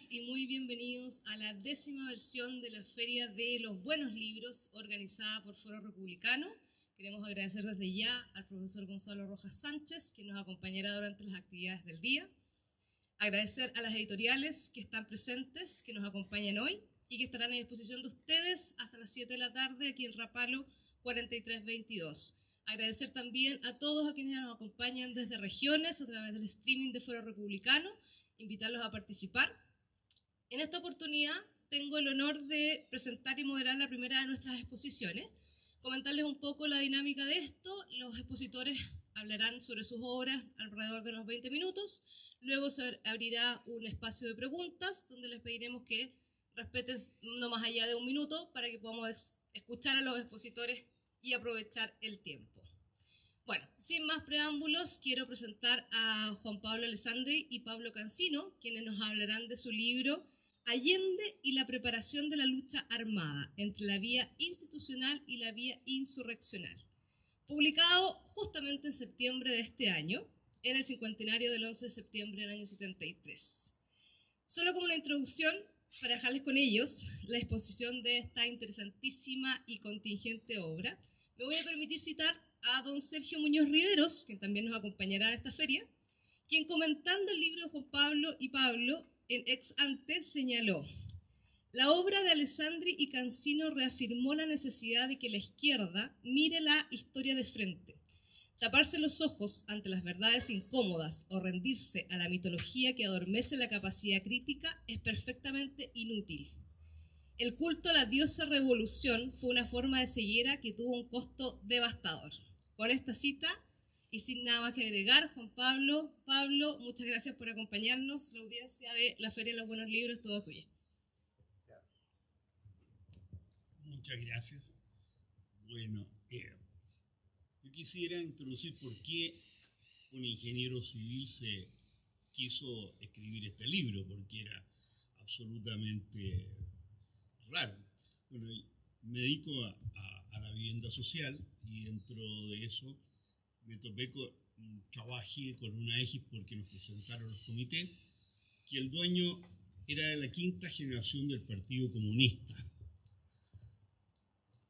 días y muy bienvenidos a la 10ª versión de la Feria de los Buenos Libros organizada por Foro Republicano. Queremos agradecer desde ya al profesor Gonzalo Rojas Sánchez, que nos acompañará durante las actividades del día. Agradecer a las editoriales que están presentes, que nos acompañan hoy y que estarán en disposición de ustedes hasta las 7 de la tarde aquí en Rapalo 4322. Agradecer también a todos a quienes nos acompañan desde regiones a través del streaming de Foro Republicano, invitarlos a participar. En esta oportunidad tengo el honor de presentar y moderar la primera de nuestras exposiciones. Comentarles un poco la dinámica de esto. Los expositores hablarán sobre sus obras alrededor de unos 20 minutos. Luego se abrirá un espacio de preguntas donde les pediremos que respeten no más allá de un minuto para que podamos escuchar a los expositores y aprovechar el tiempo. Bueno, sin más preámbulos, quiero presentar a Juan Pablo Alessandri y Pablo Cancino, quienes nos hablarán de su libro Allende y la preparación de la lucha armada entre la vía institucional y la vía insurreccional, publicado justamente en septiembre de este año, en el cincuentenario del 11 de septiembre del año 73. Solo como una introducción, para dejarles con ellos la exposición de esta interesantísima y contingente obra, me voy a permitir citar a don Sergio Muñoz Riveros, quien también nos acompañará a esta feria, quien comentando el libro de Juan Pablo y Pablo en ex ante señaló: la obra de Alessandri y Cancino reafirmó la necesidad de que la izquierda mire la historia de frente. Taparse los ojos ante las verdades incómodas o rendirse a la mitología que adormece la capacidad crítica es perfectamente inútil. El culto a la diosa revolución fue una forma de ceguera que tuvo un costo devastador. Con esta cita y sin nada más que agregar, Juan Pablo, muchas gracias por acompañarnos. La audiencia de la Feria de los Buenos Libros es toda suya. Muchas gracias. Bueno, yo quisiera introducir por qué un ingeniero civil se quiso escribir este libro, porque era absolutamente raro. Bueno, me dedico a la vivienda social y dentro de eso me topé trabajé con una EGIS porque nos presentaron los comités, que el dueño era de la 5ª generación del Partido Comunista.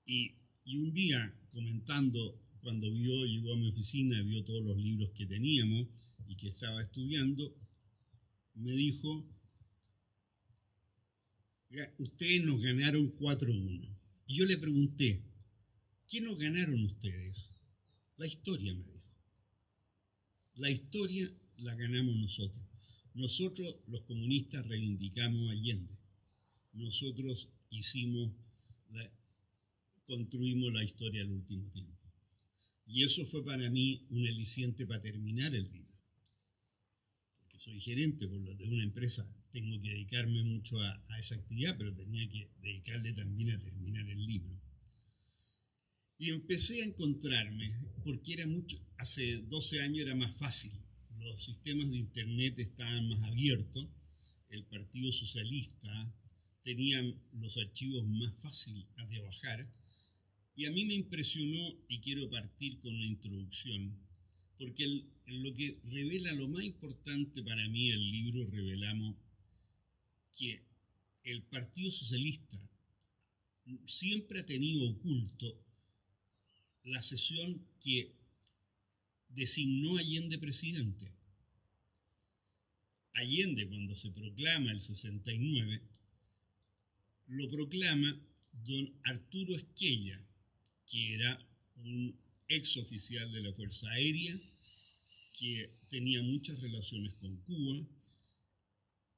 Y un día, comentando, cuando llegó a mi oficina, vio todos los libros que teníamos y que estaba estudiando, me dijo: ustedes nos ganaron 4-1. Y yo le pregunté: ¿qué nos ganaron ustedes? La historia, me dijo. La historia la ganamos nosotros. Nosotros, los comunistas, reivindicamos a Allende. Nosotros construimos la historia del último tiempo. Y eso fue para mí un aliciente para terminar el libro. Porque soy gerente de una empresa, tengo que dedicarme mucho a esa actividad, pero tenía que dedicarle también a terminar el libro. Y empecé a encontrarme, porque hace 12 años era más fácil. Los sistemas de internet estaban más abiertos, el Partido Socialista tenían los archivos más fáciles de bajar. Y a mí me impresionó, y quiero partir con una introducción, porque lo que revela, lo más importante para mí, el libro revelamos que el Partido Socialista siempre ha tenido oculto la sesión que designó a Allende presidente. Allende, cuando se proclama el 69, lo proclama don Arturo Esquella, que era un ex oficial de la Fuerza Aérea, que tenía muchas relaciones con Cuba,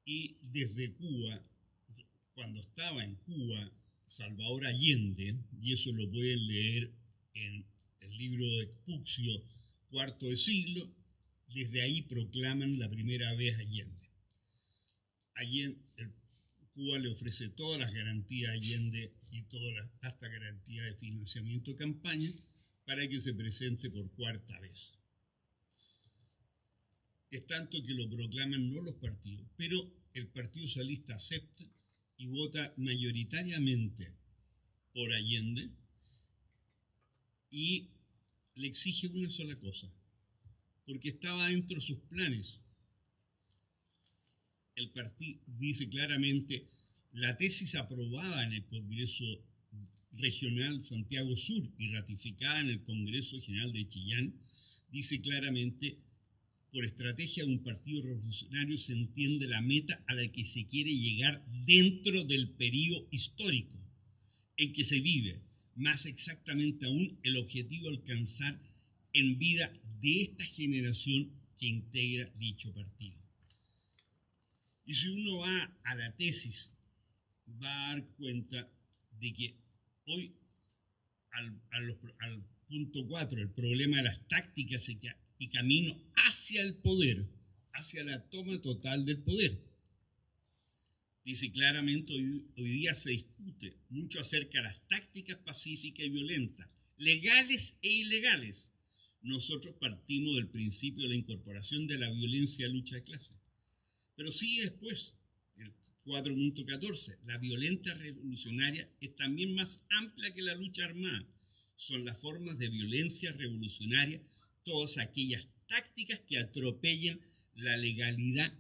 y desde Cuba, cuando estaba en Cuba, Salvador Allende, y eso lo pueden leer en el libro de Expucio, Cuarto de Siglo, desde ahí proclaman la primera vez a Allende. Cuba le ofrece todas las garantías a Allende y hasta garantía de financiamiento de campaña para que se presente por 4ª vez. Es tanto que lo proclaman no los partidos, pero el Partido Socialista acepta y vota mayoritariamente por Allende y le exige una sola cosa, porque estaba dentro de sus planes el partido dice claramente, la tesis aprobada en el Congreso Regional Santiago Sur y ratificada en el Congreso General de Chillán, dice claramente, por estrategia de un partido revolucionario se entiende la meta a la que se quiere llegar dentro del periodo histórico en que se vive, más exactamente aún el objetivo a alcanzar en vida de esta generación que integra dicho partido. Y si uno va a la tesis, va a dar cuenta de que hoy, al punto 4, el problema de las tácticas y camino hacia el poder, hacia la toma total del poder. Dice claramente, hoy día se discute mucho acerca de las tácticas pacíficas y violentas, legales e ilegales. Nosotros partimos del principio de la incorporación de la violencia a lucha de clases. Pero sigue después, el 4.14, la violencia revolucionaria es también más amplia que la lucha armada. Son las formas de violencia revolucionaria, todas aquellas tácticas que atropellan la legalidad.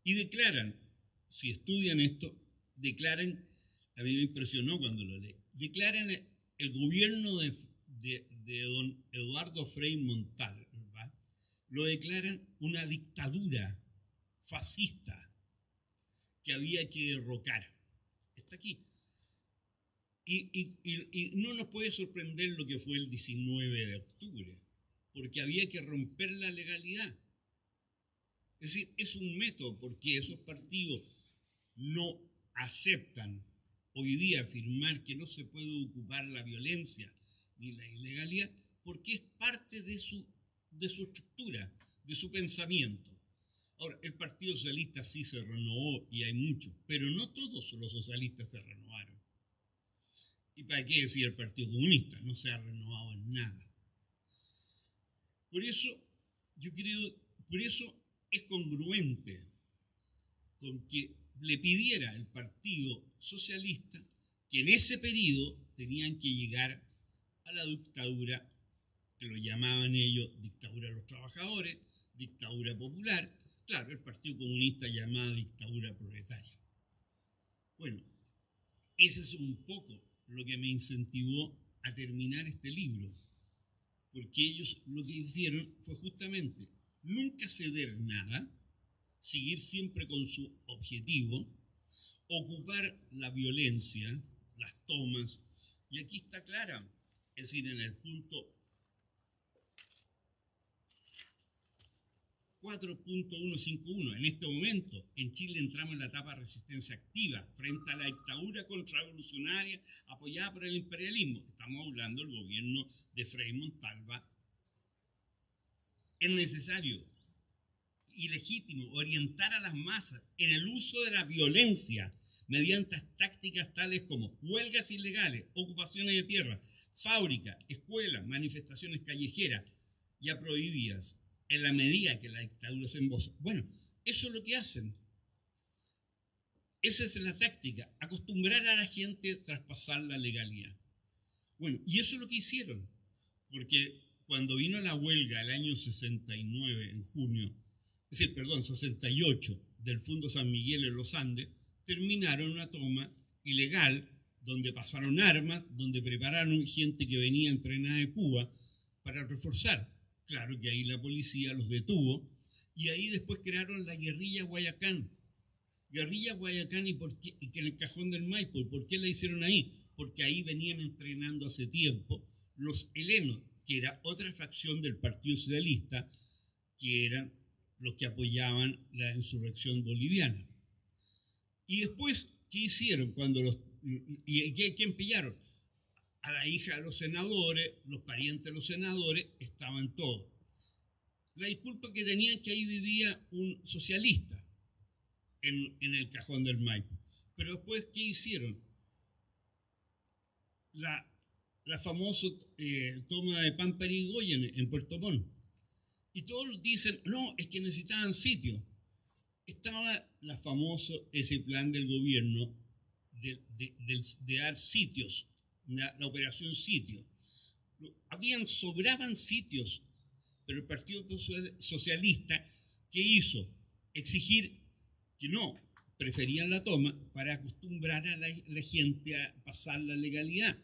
Y declaran, si estudian esto, declaran, a mí me impresionó cuando lo leí, declaran el gobierno de don Eduardo Frei Montalva, lo declaran una dictadura fascista que había que derrocar. Está aquí. Y no nos puede sorprender lo que fue el 19 de octubre, porque había que romper la legalidad. Es decir, es un método, porque esos partidos no aceptan hoy día afirmar que no se puede ocupar la violencia ni la ilegalidad, porque es parte de su estructura, de su pensamiento. Ahora, el Partido Socialista sí se renovó y hay muchos, pero no todos los socialistas se renovaron. ¿Y para qué decir el Partido Comunista? No se ha renovado en nada. Por eso, yo creo, por eso es congruente con que le pidiera el Partido Socialista que en ese periodo tenían que llegar a la dictadura, que lo llamaban ellos dictadura de los trabajadores, dictadura popular, claro, el Partido Comunista llamaba dictadura proletaria. Bueno, ese es un poco lo que me incentivó a terminar este libro, porque ellos lo que hicieron fue justamente nunca ceder nada, seguir siempre con su objetivo, ocupar la violencia, las tomas, y aquí está clara, es decir, en el punto 4.151, en este momento en Chile entramos en la etapa de resistencia activa frente a la dictadura contrarrevolucionaria apoyada por el imperialismo. Estamos hablando del gobierno de Frei Montalva. Es necesario y legítimo orientar a las masas en el uso de la violencia mediante tácticas tales como huelgas ilegales, ocupaciones de tierra, fábricas, escuelas, manifestaciones callejeras ya prohibidas, en la medida que la dictadura se emboza. Bueno, eso es lo que hacen. Esa es la táctica, acostumbrar a la gente a traspasar la legalidad. Bueno, y eso es lo que hicieron, porque cuando vino la huelga el año 69, en junio, 68, del Fondo San Miguel en los Andes, terminaron una toma ilegal donde pasaron armas, donde prepararon gente que venía entrenada de Cuba para reforzar. Claro que ahí la policía los detuvo y ahí después crearon la guerrilla Guayacán. Guerrilla Guayacán y que en el Cajón del Maipo. ¿Por qué la hicieron ahí? Porque ahí venían entrenando hace tiempo los helenos, que era otra facción del Partido Socialista, que eran los que apoyaban la insurrección boliviana. Y después, ¿qué hicieron? ¿Quién pillaron? A la hija de los senadores, los parientes de los senadores, estaban todos. La disculpa que tenían que ahí vivía un socialista en el Cajón del Maipo. Pero después, ¿qué hicieron? La famosa toma de Pampa y Goyen en Puerto Montt. Y todos dicen, no, es que necesitaban sitio. Estaba ese plan del gobierno de dar sitios, la operación sitio. Sobraban sitios, pero el Partido Socialista ¿Qué hizo? Exigir que no, preferían la toma para acostumbrar a la gente a pasar la legalidad.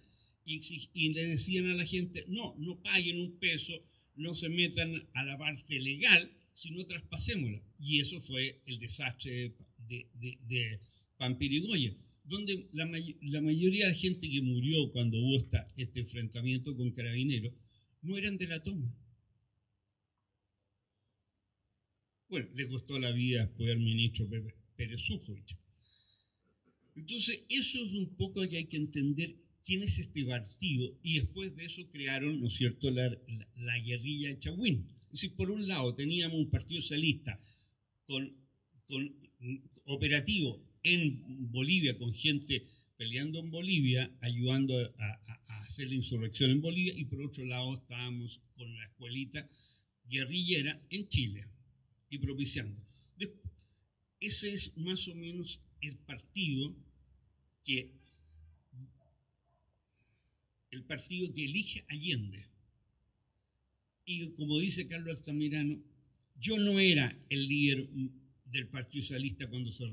Y le decían a la gente, no, no paguen un peso, no se metan a la parte legal, sino traspasémosla. Y eso fue el desastre de Pampirigoyen, donde la mayoría de la gente que murió cuando hubo este enfrentamiento con Carabineros no eran de la toma. Bueno, le costó la vida después al ministro Pérez Zújovich. Entonces, eso es un poco que hay que entender quién es este partido, y después de eso crearon, ¿no es cierto?, la guerrilla de Chahuín. Es decir, por un lado teníamos un partido socialista con operativo en Bolivia, con gente peleando en Bolivia, ayudando a hacer la insurrección en Bolivia, y por otro lado estábamos con la escuelita guerrillera en Chile y propiciando. Ese es más o menos el partido que elige Allende. Y como dice Carlos Altamirano, yo no era el líder del Partido Socialista cuando se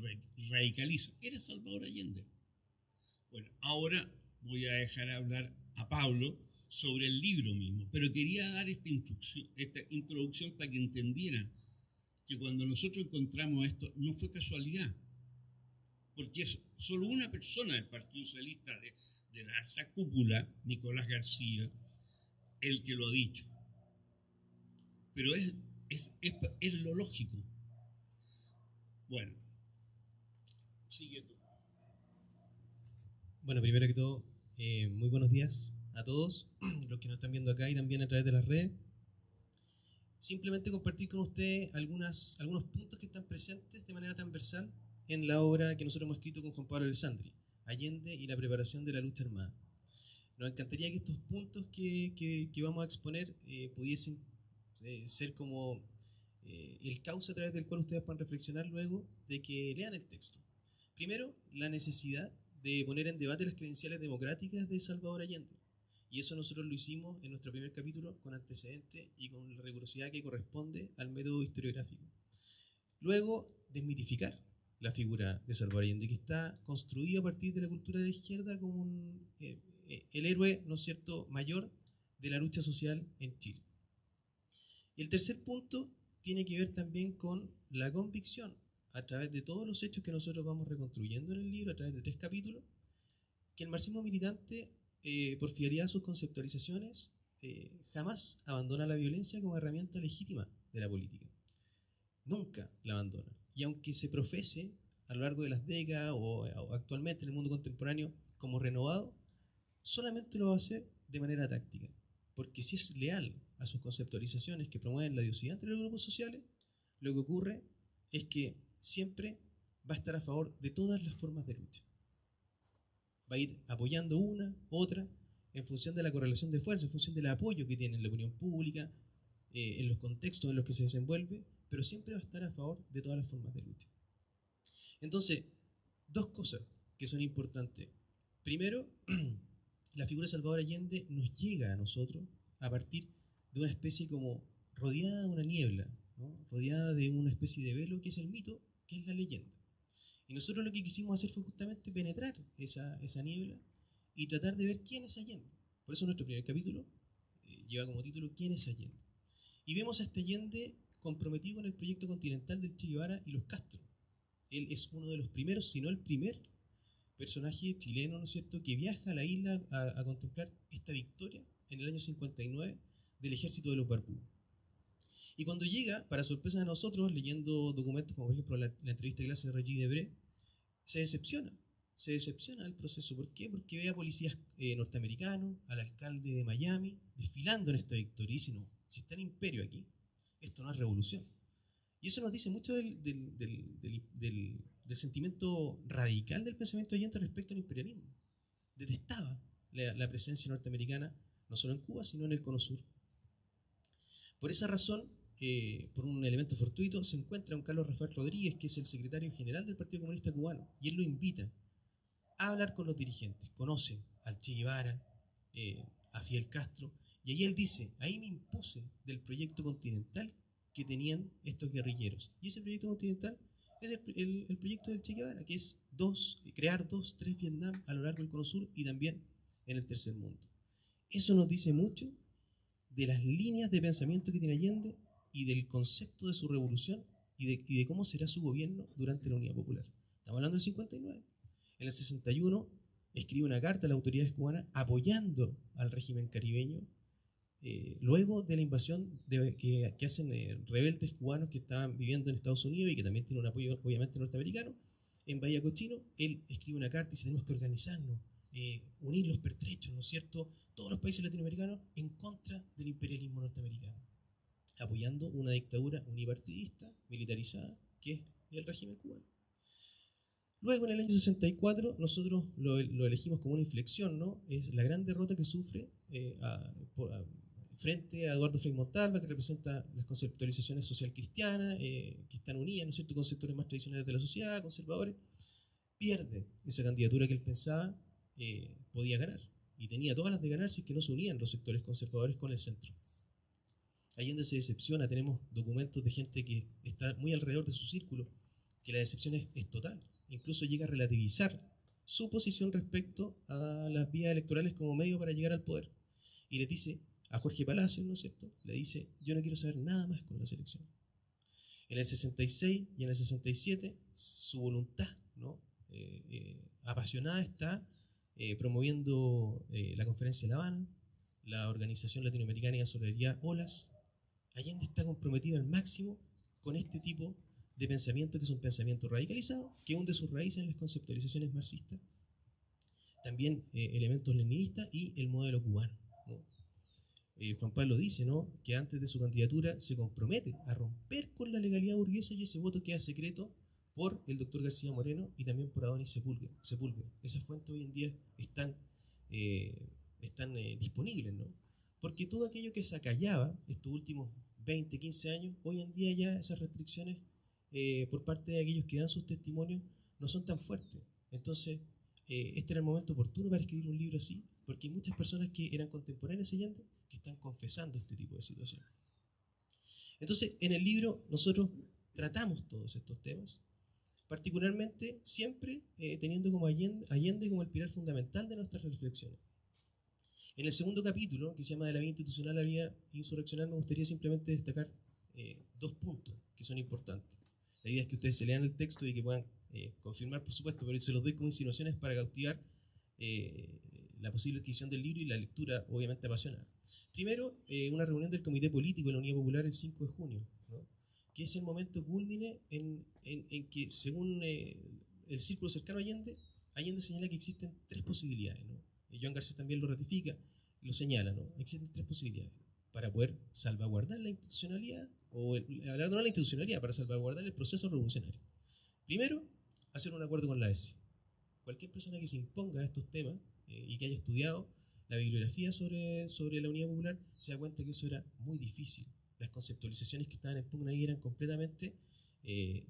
radicaliza, era Salvador Allende. Bueno, ahora voy a dejar hablar a Pablo sobre el libro mismo, pero quería dar esta introducción para que entendieran que cuando nosotros encontramos esto no fue casualidad, porque es solo una persona del Partido Socialista de la alta cúpula, Nicolás García, el que lo ha dicho. Pero es lo lógico. Bueno, sigue tú. Bueno, primero que todo, muy buenos días a todos los que nos están viendo acá y también a través de las redes. Simplemente compartir con ustedes algunos puntos que están presentes de manera transversal en la obra que nosotros hemos escrito con Juan Pablo Alessandri, Allende y la preparación de la lucha armada. Nos encantaría que estos puntos que vamos a exponer pudiesen ser como el cauce a través del cual ustedes puedan reflexionar luego de que lean el texto. Primero, la necesidad de poner en debate las credenciales democráticas de Salvador Allende. Y eso nosotros lo hicimos en nuestro primer capítulo con antecedentes y con la rigurosidad que corresponde al método historiográfico. Luego, desmitificar la figura de Salvador Allende, que está construida a partir de la cultura de izquierda como el héroe, ¿no es cierto?, mayor de la lucha social en Chile. Y el tercer punto tiene que ver también con la convicción, a través de todos los hechos que nosotros vamos reconstruyendo en el libro, a través de 3 capítulos, que el marxismo militante, por fidelidad a sus conceptualizaciones, jamás abandona la violencia como herramienta legítima de la política. Nunca la abandona. Y aunque se profese a lo largo de las décadas o actualmente en el mundo contemporáneo como renovado, solamente lo va a hacer de manera táctica. Porque si es leal a sus conceptualizaciones que promueven la diosidad entre los grupos sociales, lo que ocurre es que siempre va a estar a favor de todas las formas de lucha. Va a ir apoyando una, otra, en función de la correlación de fuerza, en función del apoyo que tiene en la opinión pública, en los contextos en los que se desenvuelve, pero siempre va a estar a favor de todas las formas de lucha. Entonces, 2 cosas que son importantes. Primero, la figura de Salvador Allende nos llega a nosotros a partir de una especie como rodeada de una niebla, ¿no?, rodeada de una especie de velo que es el mito, que es la leyenda. Y nosotros lo que quisimos hacer fue justamente penetrar esa niebla y tratar de ver quién es Allende. Por eso nuestro primer capítulo lleva como título ¿Quién es Allende? Y vemos a este Allende comprometido con el proyecto continental del Che Guevara y los Castro. Él es uno de los primeros, si no el primer personaje chileno, ¿no es cierto?, que viaja a la isla a contemplar esta victoria en el año 59 del ejército de los barbudos. Y cuando llega, para sorpresa de nosotros, leyendo documentos como por ejemplo la entrevista de clase de Regis Debray, se decepciona del proceso. ¿Por qué? Porque ve a policías norteamericanos, al alcalde de Miami, desfilando en esta victoria. Y dice, no, si está el imperio aquí, esto no es revolución. Y eso nos dice mucho del sentimiento radical del pensamiento Allende respecto al imperialismo. Detestaba la presencia norteamericana, no solo en Cuba, sino en el Cono Sur. Por esa razón, por un elemento fortuito, se encuentra un Carlos Rafael Rodríguez, que es el secretario general del Partido Comunista Cubano, y él lo invita a hablar con los dirigentes. Conoce al Che Guevara, a Fidel Castro, y ahí él dice, ahí me impuse del proyecto continental que tenían estos guerrilleros. Y ese proyecto continental es el proyecto del Che Guevara, que es crear 2, 3 Vietnam a lo largo del Cono Sur y también en el tercer mundo. Eso nos dice mucho de las líneas de pensamiento que tiene Allende y del concepto de su revolución y de cómo será su gobierno durante la Unidad Popular. Estamos hablando del 59. En el 61 escribe una carta a las autoridades cubanas apoyando al régimen caribeño luego de la invasión que hacen rebeldes cubanos que estaban viviendo en Estados Unidos y que también tienen un apoyo obviamente norteamericano. En Bahía Cochino, él escribe una carta y dice: tenemos que organizarnos, unir los pertrechos, ¿no es cierto?, todos los países latinoamericanos en contra del imperialismo norteamericano, apoyando una dictadura unipartidista, militarizada, que es el régimen cubano. Luego, en el año 64, nosotros lo elegimos como una inflexión, ¿no? Es la gran derrota que sufre frente a Eduardo Frei Montalva, que representa las conceptualizaciones social cristianas, que están unidas, ¿no es cierto?, con sectores más tradicionales de la sociedad, conservadores. Pierde esa candidatura que él pensaba podía ganar, y tenía todas las de ganar si es que no se unían los sectores conservadores con el centro. Allende se decepciona, tenemos documentos de gente que está muy alrededor de su círculo, que la decepción es total. Incluso llega a relativizar su posición respecto a las vías electorales como medio para llegar al poder. Y le dice a Jorge Palacios, ¿no es cierto?, le dice: yo no quiero saber nada más con las elecciones. En el 66 y en el 67, su voluntad, ¿no?, apasionada está promoviendo la Conferencia de La Habana, la Organización Latinoamericana de Solidaridad, OLAS. Allende está comprometido al máximo con este tipo de pensamiento, que es un pensamiento radicalizado, que hunde sus raíces en las conceptualizaciones marxistas, también elementos leninistas y el modelo cubano, ¿no? Juan Pablo dice, ¿no?, que antes de su candidatura se compromete a romper con la legalidad burguesa y ese voto queda secreto por el doctor García Moreno y también por Adonis Sepúlveda. Esas fuentes hoy en día están disponibles, ¿no? Porque todo aquello que se acallaba estos últimos 20, 15 años, hoy en día ya esas restricciones por parte de aquellos que dan sus testimonios no son tan fuertes. Entonces, este era el momento oportuno para escribir un libro así, porque hay muchas personas que eran contemporáneas de Allende que están confesando este tipo de situaciones. Entonces, en el libro nosotros tratamos todos estos temas, particularmente siempre teniendo como Allende como el pilar fundamental de nuestras reflexiones. En el segundo capítulo, que se llama De la vida institucional a la vida insurreccional, me gustaría simplemente destacar 2 puntos que son importantes. La idea es que ustedes se lean el texto y que puedan confirmar, por supuesto, pero se los doy como insinuaciones para cautivar la posible adquisición del libro y la lectura, obviamente, apasionada. Primero, una reunión del Comité Político de la Unidad Popular el 5 de junio, ¿no?, que es el momento cúlmine en que, según el círculo cercano a Allende señala que existen 3 posibilidades, ¿no? Y Joan Garcés también lo ratifica, lo señala, ¿no? Existen 3 posibilidades para poder salvaguardar la institucionalidad, hablar de la institucionalidad, para salvaguardar el proceso revolucionario. Primero, hacer un acuerdo con la ESI. Cualquier persona que se imponga a estos temas y que haya estudiado la bibliografía sobre la Unidad Popular se da cuenta que eso era muy difícil. Las conceptualizaciones que estaban en pugna ahí eran completamente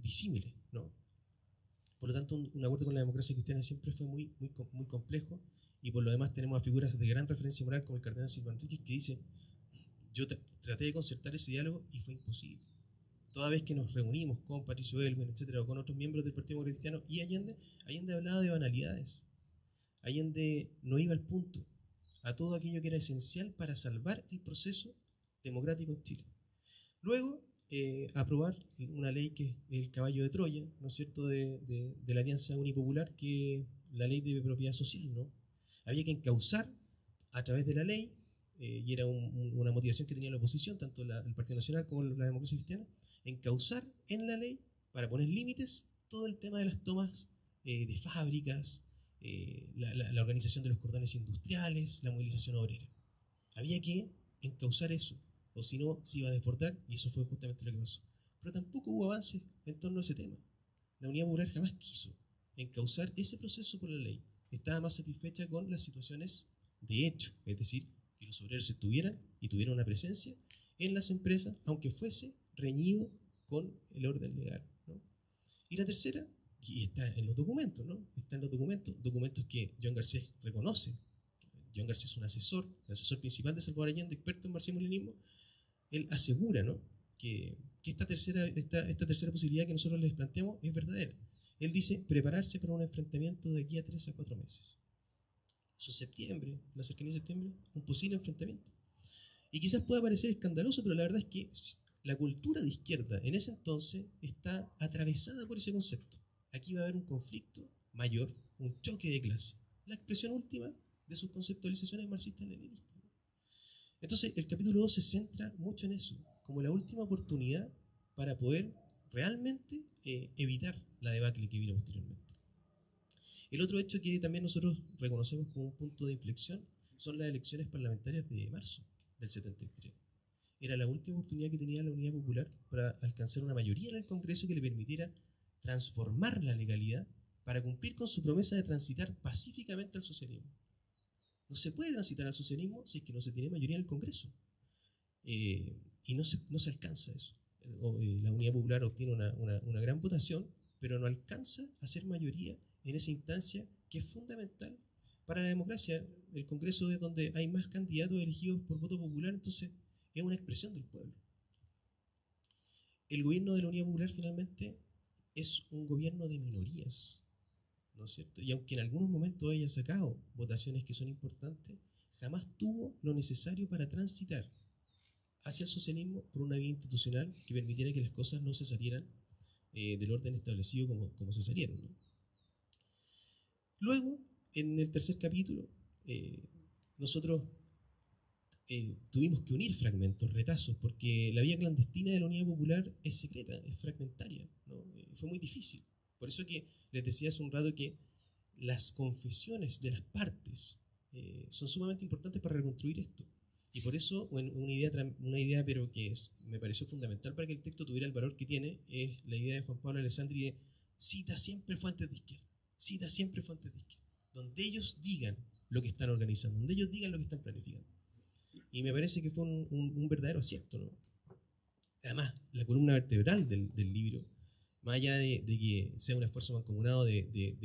disímiles, ¿no? Por lo tanto, un acuerdo con la democracia cristiana siempre fue muy complejo, y por lo demás tenemos a figuras de gran referencia moral como el cardenal Silva Enríquez, que dice: yo traté de concertar ese diálogo y fue imposible. Toda vez que nos reunimos con Patricio Aylwin, etcétera, o con otros miembros del Partido Demócrata Cristiano y Allende hablaba de banalidades. Allende no iba al punto, a todo aquello que era esencial para salvar el proceso democrático en Chile. Luego, aprobar una ley que es el caballo de Troya, ¿no es cierto?, de la Alianza Unipopular, que es la ley de propiedad social, ¿no? Había que encauzar a través de la ley, y era una motivación que tenía la oposición, tanto el Partido Nacional como la Democracia Cristiana, encauzar en la ley para poner límites todo el tema de las tomas de fábricas, la organización de los cordones industriales, la movilización obrera. Había que encauzar eso, o si no, se iba a desbordar, y eso fue justamente lo que pasó. Pero tampoco hubo avances en torno a ese tema. La Unidad Popular jamás quiso encauzar ese proceso por la ley. Estaba más satisfecha con las situaciones de hecho, es decir, que los obreros estuvieran y tuvieran una presencia en las empresas, aunque fuese reñido con el orden legal, ¿no? Y la tercera, y está en los documentos, ¿no? Está en los documentos que Joan Garcés reconoce. Joan Garcés es un asesor, el asesor principal de Salvador Allende, experto en marxismo-leninismo. Él asegura, ¿no?, que esta tercera posibilidad que nosotros les planteamos es verdadera. Él dice prepararse para un enfrentamiento de aquí a 3 a 4 meses. Eso es septiembre, la cercanía de septiembre, un posible enfrentamiento. Y quizás pueda parecer escandaloso, pero la verdad es que la cultura de izquierda en ese entonces está atravesada por ese concepto. Aquí va a haber un conflicto mayor, un choque de clase. La expresión última de sus conceptualizaciones marxistas-leninistas. Entonces, el capítulo 2 se centra mucho en eso, como la última oportunidad para poder realmente evitar la debacle que vino posteriormente. El otro hecho que también nosotros reconocemos como un punto de inflexión son las elecciones parlamentarias de marzo del 73. Era la última oportunidad que tenía la Unidad Popular para alcanzar una mayoría en el Congreso que le permitiera transformar la legalidad para cumplir con su promesa de transitar pacíficamente al socialismo. No se puede transitar al socialismo si es que no se tiene mayoría en el Congreso. Y no se alcanza eso. La Unidad Popular obtiene una gran votación, pero no alcanza a ser mayoría en esa instancia que es fundamental para la democracia. El Congreso es donde hay más candidatos elegidos por voto popular, entonces es una expresión del pueblo. El gobierno de la Unidad Popular finalmente es un gobierno de minorías, ¿no es cierto? Y aunque en algunos momentos haya sacado votaciones que son importantes, jamás tuvo lo necesario para transitar hacia el socialismo por una vía institucional que permitiera que las cosas no se salieran del orden establecido como se salieron, ¿no? Luego, en el tercer capítulo, nosotros tuvimos que unir fragmentos, retazos, porque la vía clandestina de la Unidad Popular es secreta, es fragmentaria, ¿no? Fue muy difícil. Por eso que les decía hace un rato que las confesiones de las partes son sumamente importantes para reconstruir esto. Y por eso una idea pero que me pareció fundamental para que el texto tuviera el valor que tiene, es la idea de Juan Pablo Alessandri de cita siempre fuentes de izquierda, cita siempre fuentes de izquierda, donde ellos digan lo que están organizando, donde ellos digan lo que están planificando. Y me parece que fue un verdadero acierto, ¿no? Además, la columna vertebral del libro, más allá de que sea un esfuerzo mancomunado de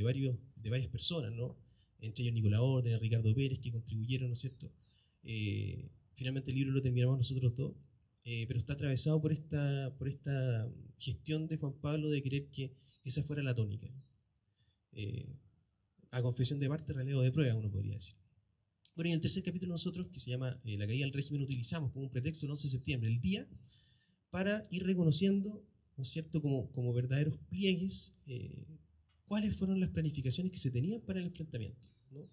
varias personas, ¿no? Entre ellos Nicolás Orden, Ricardo Pérez, que contribuyeron, ¿no es cierto? Finalmente el libro lo terminamos nosotros dos, pero está atravesado por esta gestión de Juan Pablo de querer que esa fuera la tónica. A confesión de parte, relevo de prueba, uno podría decir. Bueno, y en el tercer capítulo nosotros, que se llama La caída del régimen, utilizamos como un pretexto el 11 de septiembre, el día, para ir reconociendo, ¿no es cierto?, como verdaderos pliegues, cuáles fueron las planificaciones que se tenían para el enfrentamiento, ¿no?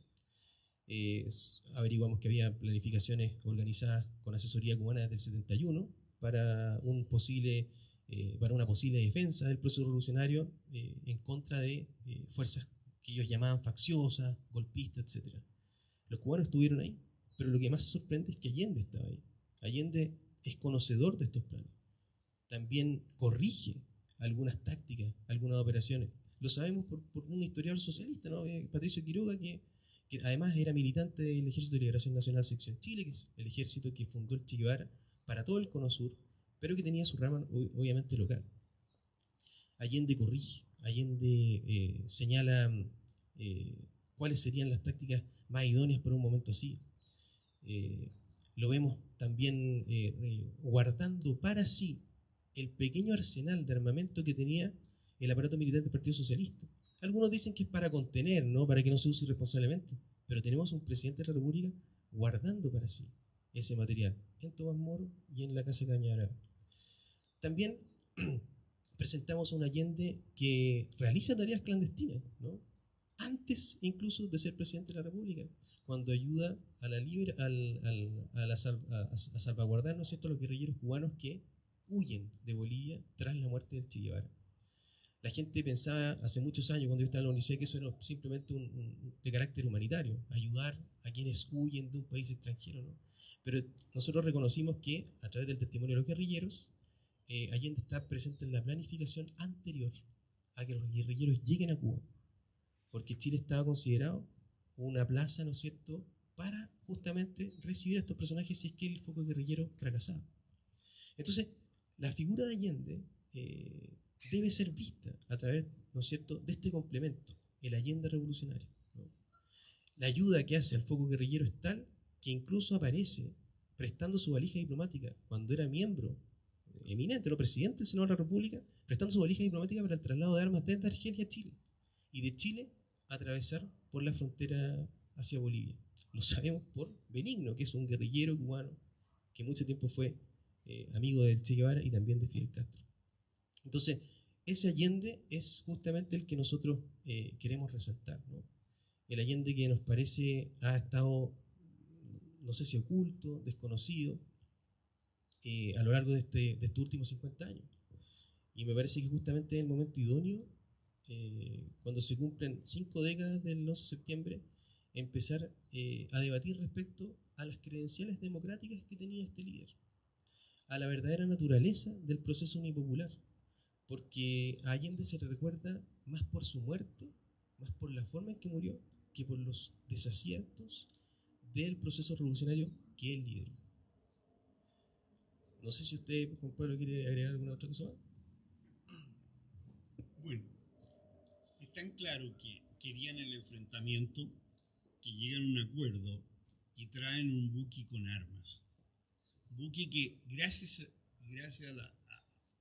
Averiguamos que había planificaciones organizadas con asesoría cubana desde el 71 para una posible defensa del proceso revolucionario en contra de fuerzas que ellos llamaban facciosas, golpistas, etc. Los cubanos estuvieron ahí, pero lo que más sorprende es que Allende estaba ahí. Allende es conocedor de estos planes. También corrige algunas tácticas, algunas operaciones. Lo sabemos por un historiador socialista, ¿no? Patricio Quiroga, que además era militante del Ejército de Liberación Nacional Sección Chile, que es el ejército que fundó el Che Guevara para todo el Cono Sur, pero que tenía su rama obviamente local. Allende corrige, Allende señala cuáles serían las tácticas más idóneas para un momento así. Lo vemos también guardando para sí el pequeño arsenal de armamento que tenía el aparato militar del Partido Socialista. Algunos dicen que es para contener, ¿no?, para que no se use irresponsablemente, pero tenemos un presidente de la República guardando para sí ese material en Tomás Moro y en la Casa Cañara. También presentamos a un Allende que realiza tareas clandestinas, ¿no?, antes incluso de ser presidente de la República, cuando ayuda a salvaguardar, ¿no es cierto?, a los guerrilleros cubanos que huyen de Bolivia tras la muerte del Che Guevara. La gente pensaba hace muchos años, cuando yo estaba en la universidad, que eso era simplemente de carácter humanitario, ayudar a quienes huyen de un país extranjero, ¿no? Pero nosotros reconocimos que, a través del testimonio de los guerrilleros, Allende está presente en la planificación anterior a que los guerrilleros lleguen a Cuba, porque Chile estaba considerado una plaza, ¿no es cierto?, para justamente recibir a estos personajes si es que el foco guerrillero fracasaba. Entonces, la figura de Allende debe ser vista a través, ¿no es cierto?, de este complemento, el Allende revolucionario, ¿no? La ayuda que hace al foco guerrillero es tal que incluso aparece prestando su valija diplomática cuando era miembro eminente, ¿no? Presidente del Senado de la República, prestando su valija diplomática para el traslado de armas desde Argelia a Chile. Y de Chile atravesar por la frontera hacia Bolivia. Lo sabemos por Benigno, que es un guerrillero cubano que mucho tiempo fue amigo del Che Guevara y también de Fidel Castro. Entonces, ese Allende es justamente el que nosotros queremos resaltar, ¿no? El Allende que nos parece ha estado, no sé si oculto, desconocido, a lo largo de estos últimos 50 años. Y me parece que justamente es el momento idóneo, cuando se cumplen 5 décadas del 11 de septiembre, empezar a debatir respecto a las credenciales democráticas que tenía este líder, a la verdadera naturaleza del proceso unipopular, porque a Allende se le recuerda más por su muerte, más por la forma en que murió, que por los desaciertos del proceso revolucionario que él lideró. No sé si usted, Juan Pablo, quiere agregar alguna otra cosa más. Bueno, es tan claro que querían el enfrentamiento que llegan a un acuerdo y traen un buque con armas. Buque que gracias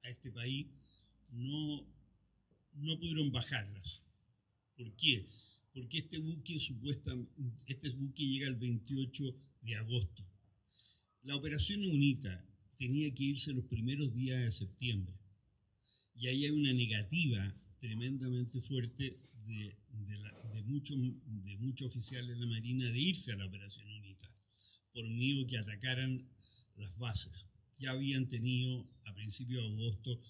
a este país no pudieron bajarlas. ¿Por qué? Porque este buque llega el 28 de agosto. La operación UNITA tenía que irse los primeros días de septiembre. Y ahí hay una negativa tremendamente fuerte de muchos oficiales de la Marina de irse a la operación UNITA, por miedo que atacaran las bases. Ya habían tenido a principios de agosto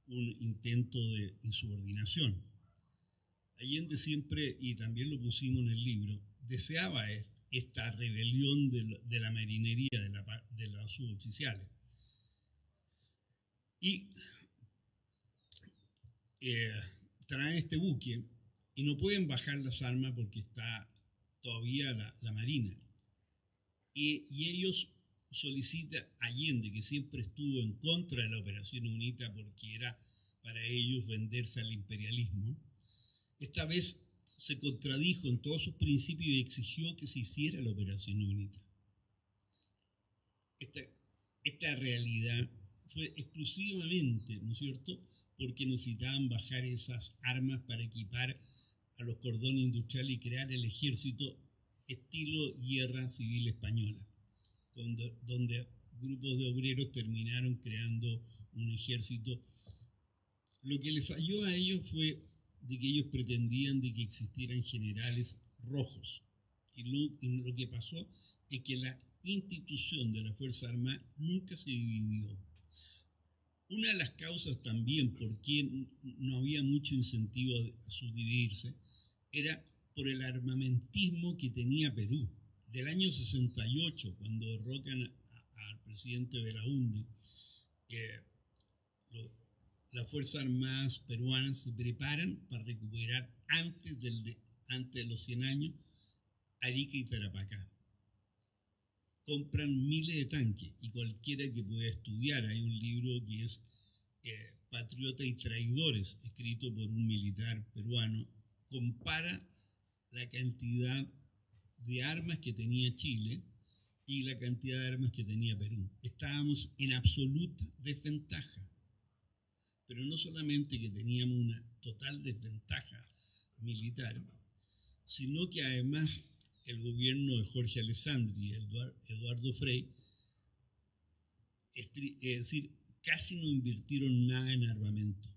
un intento de insubordinación. Allende siempre, y también lo pusimos en el libro, deseaba esta rebelión de la marinería, de los suboficiales. Y traen este buque y no pueden bajar las armas porque está todavía la Marina. Y ellos solicitan a Allende, que siempre estuvo en contra de la operación UNITA porque era para ellos venderse al imperialismo. Esta vez se contradijo en todos sus principios y exigió que se hiciera la operación UNITA. Esta realidad fue exclusivamente, ¿no es cierto?, porque necesitaban bajar esas armas para equipar a los cordones industriales y crear el ejército estilo guerra civil española, donde grupos de obreros terminaron creando un ejército. Lo que les falló a ellos fue de que ellos pretendían de que existieran generales rojos. Y lo que pasó es que la institución de la Fuerza Armada nunca se dividió. Una de las causas también por qué no había mucho incentivo a subdividirse era por el armamentismo que tenía Perú. Del año 68, cuando derrocan al presidente Belaúnde, las Fuerzas Armadas peruanas se preparan para recuperar antes de los 100 años Arica y Tarapacá. Compran miles de tanques y cualquiera que pueda estudiar, hay un libro que es Patriota y Traidores, escrito por un militar peruano, compara la cantidad de armas que tenía Chile y la cantidad de armas que tenía Perú. Estábamos en absoluta desventaja, pero no solamente que teníamos una total desventaja militar, sino que además el gobierno de Jorge Alessandri y Eduardo Frei, es decir, casi no invirtieron nada en armamento.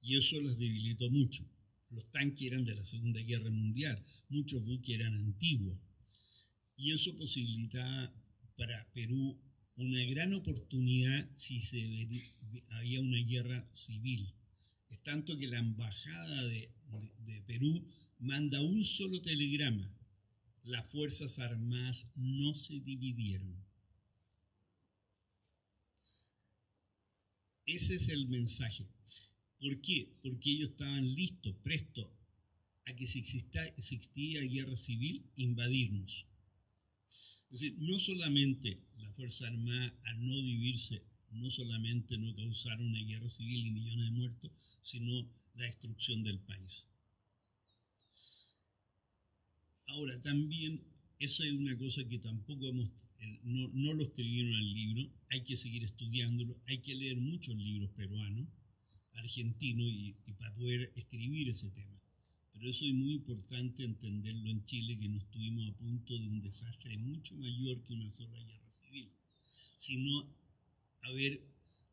Y eso los debilitó mucho. Los tanques eran de la Segunda Guerra Mundial, muchos buques eran antiguos. Y eso posibilitaba para Perú una gran oportunidad si había una guerra civil. Es tanto que la embajada de Perú manda un solo telegrama: las Fuerzas Armadas no se dividieron. Ese es el mensaje. ¿Por qué? Porque ellos estaban listos, prestos a que si existía guerra civil, invadirnos. Es decir, no solamente la Fuerza Armada, al no dividirse, no solamente no causaron una guerra civil y millones de muertos, sino la destrucción del país. Ahora, también eso es una cosa que tampoco no lo escribieron al libro, hay que seguir estudiándolo, hay que leer muchos libros peruanos, argentinos, y para poder escribir ese tema. Pero eso es muy importante entenderlo en Chile, que no estuvimos a punto de un desastre mucho mayor que una sola guerra civil, sino haber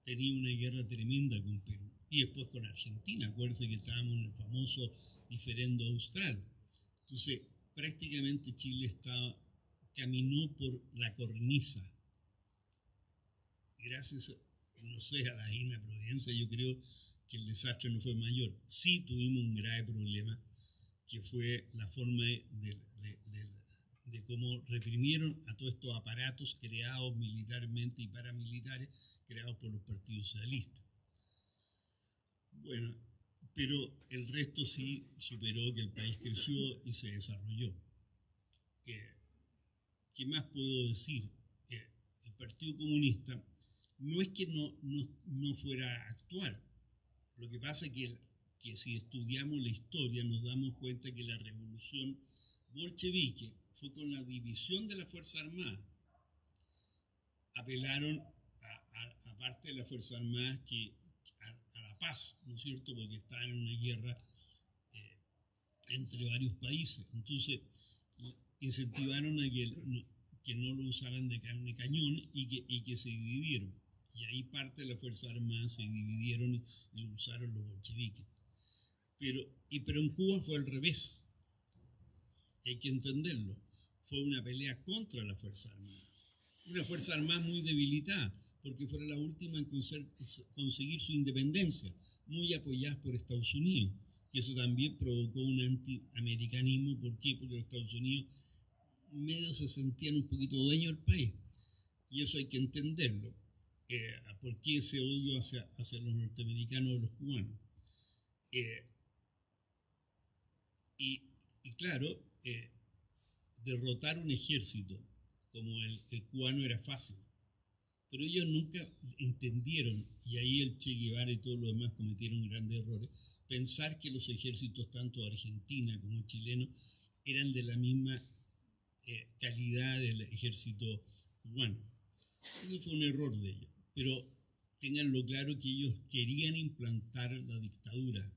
tenido una guerra tremenda con Perú y después con Argentina. Acuérdense que estábamos en el famoso diferendo austral. Entonces, prácticamente Chile caminó por la cornisa. Gracias, no sé, a la Divina Providencia, yo creo que el desastre no fue mayor. Sí tuvimos un grave problema, que fue la forma de cómo reprimieron a todos estos aparatos creados militarmente y paramilitares, creados por los partidos socialistas. Bueno, pero el resto sí superó, que el país creció y se desarrolló. ¿Qué más puedo decir? El Partido Comunista no es que no fuera a actuar. Lo que pasa es que si estudiamos la historia nos damos cuenta que la revolución bolchevique fue con la división de la Fuerza Armada. Apelaron a parte de la Fuerza Armada a la paz, ¿no es cierto? Porque estaban en una guerra entre varios países. Entonces, incentivaron a que no lo usaran de carne cañón y que se dividieron. Y ahí parte de la Fuerza Armada se dividieron y lo usaron los bolcheviques. Pero en Cuba fue al revés. Hay que entenderlo. Fue una pelea contra la Fuerza Armada. Una Fuerza Armada muy debilitada, porque fue la última en conseguir su independencia, muy apoyada por Estados Unidos, que eso también provocó un antiamericanismo. ¿Por qué? Porque los Estados Unidos medio se sentían un poquito dueños del país, y eso hay que entenderlo. ¿Por qué ese odio hacia los norteamericanos o los cubanos? Y claro, derrotar un ejército como el cubano era fácil, pero ellos nunca entendieron, y ahí el Che Guevara y todos los demás cometieron grandes errores, pensar que los ejércitos tanto de Argentina como chilenos eran de la misma calidad del ejército cubano. Ese fue un error de ellos, pero ténganlo claro que ellos querían implantar la dictadura.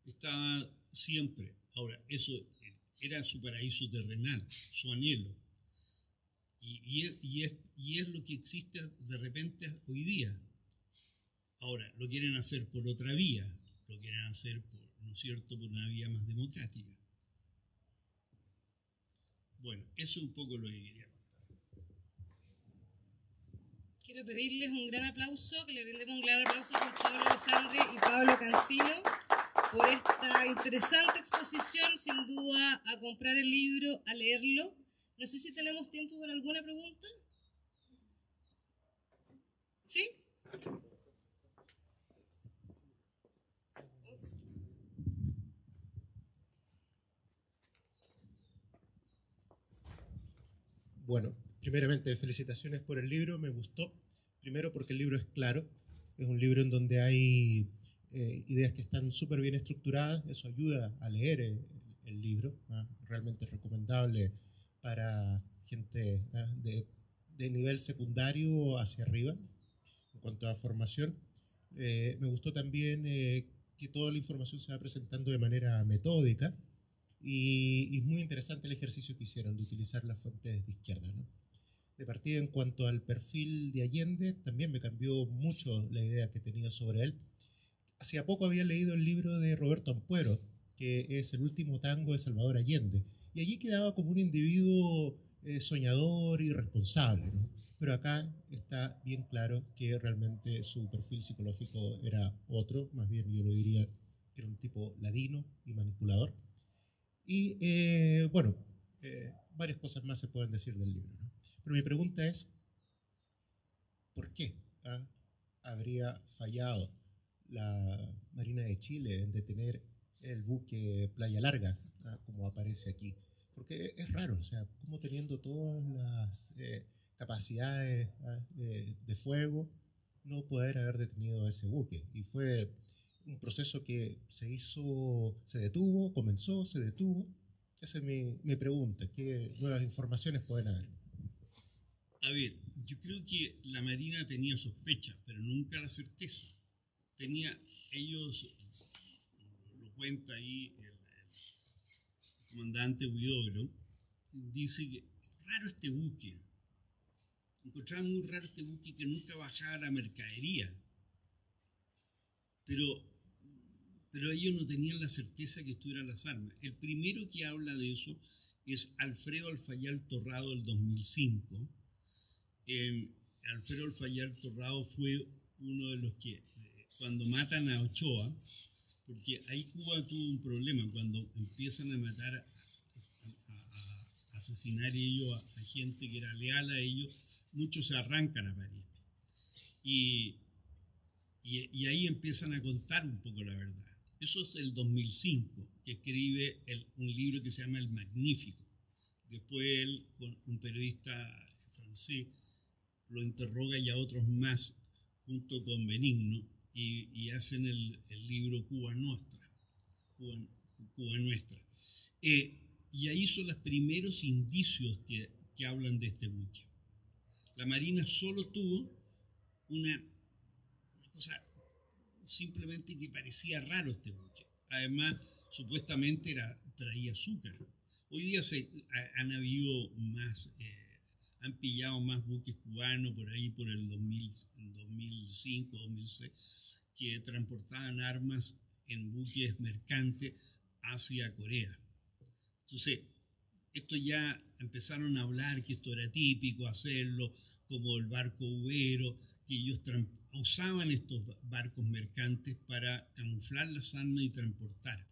Estaba siempre. Ahora, eso era su paraíso terrenal, su anhelo. Y es lo que existe de repente hoy día. Ahora, lo quieren hacer por otra vía, lo quieren hacer, ¿no es cierto?, por una vía más democrática. Bueno, eso es un poco lo que quería contar. Quiero pedirles un gran aplauso, que le brindemos un gran aplauso a Juan Pablo Alessandri y Pablo Cancino por esta interesante exposición. Sin duda, a comprar el libro, a leerlo. No sé si tenemos tiempo para alguna pregunta. ¿Sí? Bueno, primeramente, felicitaciones por el libro, me gustó. Primero porque el libro es claro, es un libro en donde hay ideas que están súper bien estructuradas, eso ayuda a leer el libro, ¿no? Realmente es recomendable para gente, ¿no?, de nivel secundario hacia arriba, en cuanto a formación. Me gustó también que toda la información se va presentando de manera metódica, y es muy interesante el ejercicio que hicieron de utilizar las fuentes de izquierda, ¿no? De partida, en cuanto al perfil de Allende, también me cambió mucho la idea que tenía sobre él. Hacía poco había leído el libro de Roberto Ampuero, que es El último tango de Salvador Allende, y allí quedaba como un individuo soñador y responsable, ¿no? Pero acá está bien claro que realmente su perfil psicológico era otro, más bien yo lo diría que era un tipo ladino y manipulador. Y bueno, varias cosas más se pueden decir del libro, ¿no? Pero mi pregunta es, ¿por qué habría fallado la Marina de Chile en detener el buque Playa Larga, como aparece aquí? Porque es raro, o sea, como teniendo todas las capacidades de fuego, no poder haber detenido ese buque. Y fue un proceso que se detuvo, comenzó, se detuvo, Esa es mi pregunta. ¿Qué nuevas informaciones pueden haber? A ver, yo creo que la Marina tenía sospechas, pero nunca la certeza. Ellos, lo cuenta ahí el comandante Huidobro, dice que raro este buque. Encontraban muy raro este buque que nunca bajaba la mercadería. Pero ellos no tenían la certeza que estuvieran las armas. El primero que habla de eso es Alfredo Alfayar Torrado del 2005. Alfredo Alfayar Torrado fue uno de los que, cuando matan a Ochoa, porque ahí Cuba tuvo un problema, cuando empiezan a matar, a asesinar ellos a gente que era leal a ellos, muchos se arrancan a París. Y ahí empiezan a contar un poco la verdad. Eso es el 2005, que escribe un libro que se llama El Magnífico. Después él, con un periodista francés, lo interroga y a otros más, junto con Benigno, y hacen el libro Cuba Nuestra. Cuba Nuestra. Y ahí son los primeros indicios que hablan de este buque. La Marina solo tuvo una cosa simplemente que parecía raro este buque. Además, supuestamente traía azúcar. Hoy día han habido más, han pillado más buques cubanos por ahí por el 2005, 2006, que transportaban armas en buques mercantes hacia Corea. Entonces, esto ya empezaron a hablar que esto era típico hacerlo, como el barco Ubero, que ellos usaban estos barcos mercantes para camuflar las armas y transportar.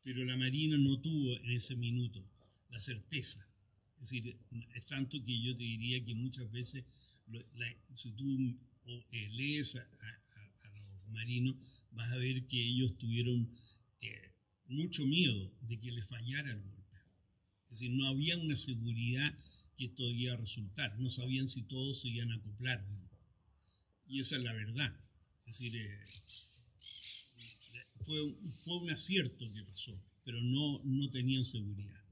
Pero la Marina no tuvo en ese minuto la certeza. Es decir, es tanto que yo te diría que muchas veces, si tú lees a los marinos, vas a ver que ellos tuvieron mucho miedo de que les fallara el golpe. Es decir, no había una seguridad que esto iba a resultar. No sabían si todos se iban a acoplar o no. Y esa es la verdad. Es decir, fue un acierto que pasó, pero no tenían seguridad.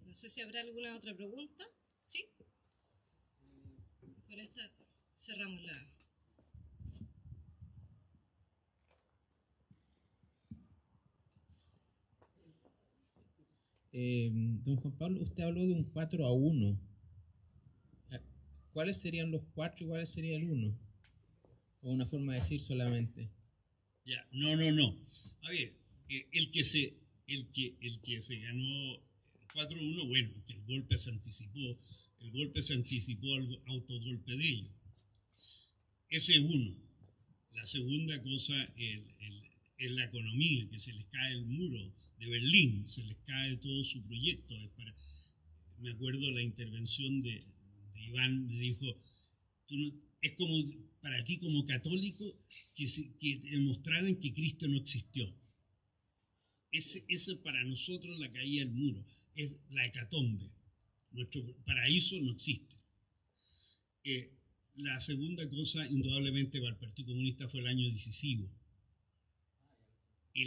No sé si habrá alguna otra pregunta. ¿Sí? Con esta cerramos la... Don Juan Pablo, usted habló de un 4-1. ¿Cuáles serían los 4 y cuáles sería el 1? ¿O una forma de decir solamente? Ya, no. A ver, el que se ganó 4-1, bueno, que el golpe se anticipó al autogolpe de ellos. Ese es uno. La segunda cosa es la economía, que se les cae el muro de Berlín, se les cae todo su proyecto. Me acuerdo la intervención de Iván, me dijo, es como para ti como católico que demostraran que Cristo no existió. Eso para nosotros la caída del muro, es la hecatombe. Nuestro paraíso no existe. La segunda cosa, indudablemente, para el Partido Comunista fue el año decisivo. Y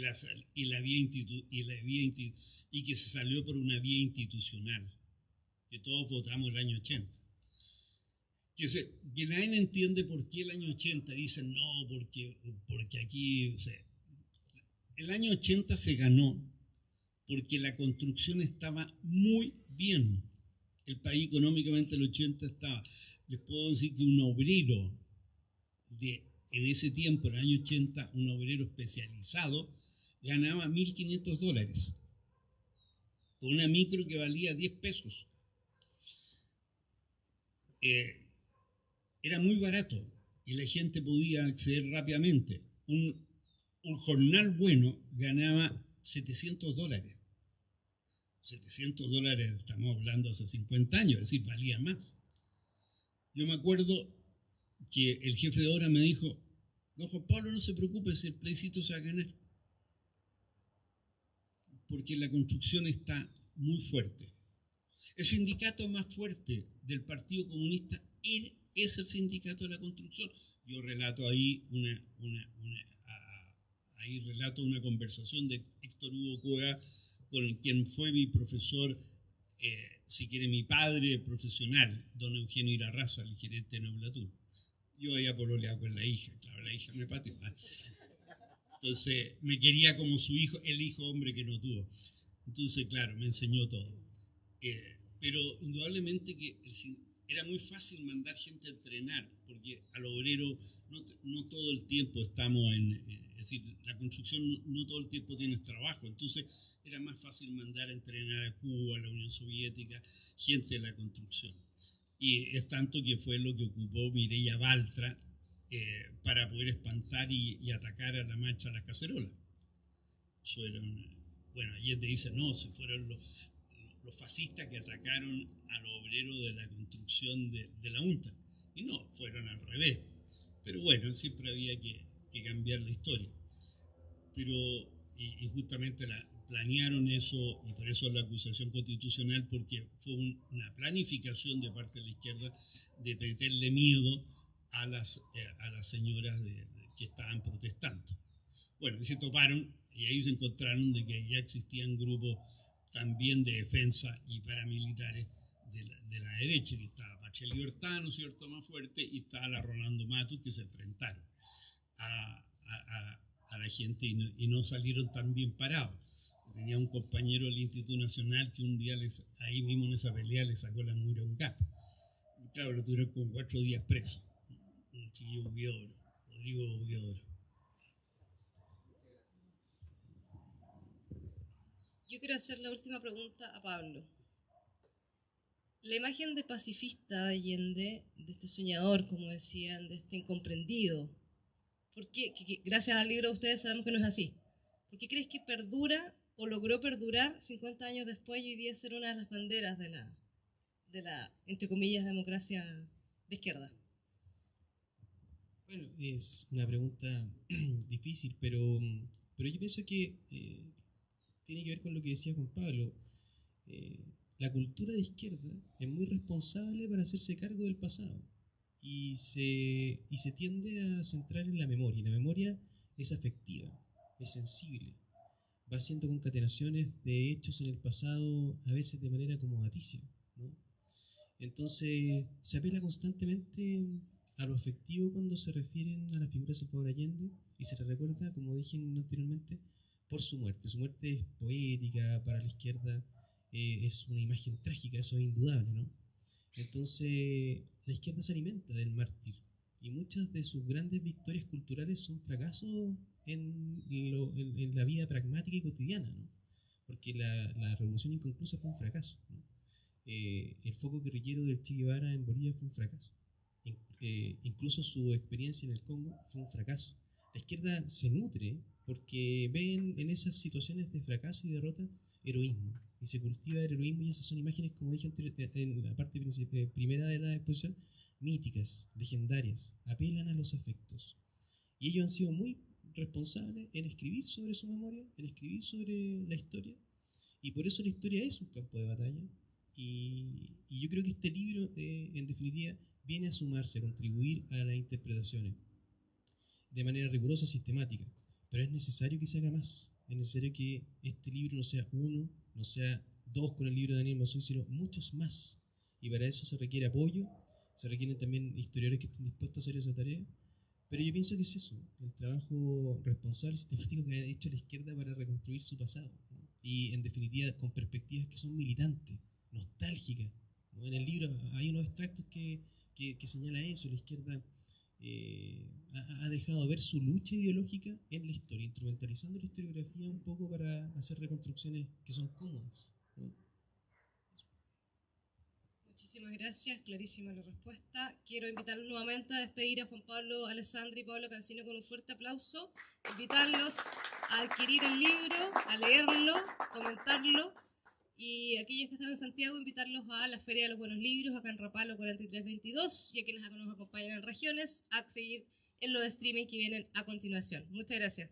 que se salió por una vía institucional, que todos votamos el año 80. Que nadie entiende por qué el año 80 dicen no, porque aquí, o sea, el año 80 se ganó porque la construcción estaba muy bien. El país económicamente el 80 estaba, les puedo decir que un obrero en ese tiempo, en el año 80, un obrero especializado ganaba $1.500 con una micro que valía 10 pesos. Era muy barato y la gente podía acceder rápidamente. Un jornal bueno ganaba $700. $700, estamos hablando hace 50 años, es decir, valía más. Yo me acuerdo que el jefe de obra me dijo, no, Juan Pablo, no se preocupe, si el plebiscito se va a ganar. Porque la construcción está muy fuerte. El sindicato más fuerte del Partido Comunista es el sindicato de la construcción. Yo relato ahí ahí relato una conversación de Héctor Hugo Cueva, con quien fue mi profesor, si quiere mi padre profesional, don Eugenio Irarraza, el gerente de Noblatur. Yo había pololeado con la hija, claro, la hija me pateó. Entonces me quería como su hijo, el hijo hombre que no tuvo. Entonces, claro, me enseñó todo. Pero indudablemente que era muy fácil mandar gente a entrenar, porque al obrero no todo el tiempo estamos es decir, la construcción no todo el tiempo tienes trabajo, entonces era más fácil mandar a entrenar a Cuba, a la Unión Soviética, gente de la construcción. Y es tanto que fue lo que ocupó Mireya Baltra para poder espantar y atacar a la marcha a las cacerolas. Eso era bueno, Allende dice, no, se fueron los fascistas que atacaron a los obreros de la construcción de la UNTA. Y no, fueron al revés. Pero bueno, siempre había que cambiar la historia. Pero, y justamente planearon eso, y por eso la acusación constitucional, porque fue una planificación de parte de la izquierda de meterle miedo a las señoras que estaban protestando. Bueno, y se toparon, y ahí se encontraron de que ya existían grupos también de defensa y paramilitares de la derecha, que estaba Patria Libertad, ¿no es cierto?, más fuerte, y estaba la Rolando Matus, que se enfrentaron a la gente y no salieron tan bien parados. Tenía un compañero del Instituto Nacional que un día, ahí mismo en esa pelea, le sacó la mugre a un gato. Y claro, lo tuvieron como 4 días preso. Un chiquillo Huidobro, Rodrigo Huidobro. Yo quiero hacer la última pregunta a Pablo. La imagen de pacifista de Allende, de este soñador, como decían, de este incomprendido, ¿por qué? Que gracias al libro de ustedes sabemos que no es así. ¿Por qué crees que perdura o logró perdurar 50 años después y hoy día ser una de las banderas de la entre comillas, democracia de izquierda? Bueno, es una pregunta difícil, pero yo pienso que tiene que ver con lo que decía Juan Pablo. La cultura de izquierda es muy responsable para hacerse cargo del pasado y se tiende a centrar en la memoria. Y la memoria es afectiva, es sensible, va haciendo concatenaciones de hechos en el pasado, a veces de manera acomodaticia, ¿no? Entonces se apela constantemente a lo afectivo cuando se refieren a la figura de Salvador Allende y se le recuerda, como dije anteriormente, por su muerte. Su muerte es poética para la izquierda, es una imagen trágica, eso es indudable, ¿no? Entonces la izquierda se alimenta del mártir y muchas de sus grandes victorias culturales son fracasos en la vida pragmática y cotidiana, ¿no? Porque la revolución inconclusa fue un fracaso, ¿no? El foco guerrillero del Che Guevara en Bolivia fue un fracaso. Incluso su experiencia en el Congo fue un fracaso. La izquierda se nutre porque ven en esas situaciones de fracaso y derrota heroísmo, y se cultiva el heroísmo, y esas son imágenes, como dije en la parte primera de la exposición, míticas, legendarias, apelan a los afectos. Y ellos han sido muy responsables en escribir sobre su memoria, en escribir sobre la historia, y por eso la historia es un campo de batalla. Y yo creo que este libro, en definitiva, viene a sumarse, a contribuir a las interpretaciones de manera rigurosa, sistemática. Pero es necesario que se haga más. Es necesario que este libro no sea uno, no sea dos con el libro de Daniel Massuy, sino muchos más. Y para eso se requiere apoyo, se requieren también historiadores que estén dispuestos a hacer esa tarea. Pero yo pienso que es eso, el trabajo responsable y sistemático que ha hecho la izquierda para reconstruir su pasado, ¿no? Y en definitiva con perspectivas que son militantes, nostálgicas, ¿no? En el libro hay unos extractos que señala eso. La izquierda ha dejado ver su lucha ideológica en la historia, instrumentalizando la historiografía un poco para hacer reconstrucciones que son cómodas, ¿no? Muchísimas gracias, clarísima la respuesta. Quiero invitarlos nuevamente a despedir a Juan Pablo Alessandri y Pablo Cancino con un fuerte aplauso. Invitarlos a adquirir el libro, a leerlo, comentarlo. Y aquellos que están en Santiago, invitarlos a la Feria de los Buenos Libros, acá en Rapalo 4322, y a quienes acá nos acompañan en regiones, a seguir en los streaming que vienen a continuación. Muchas gracias.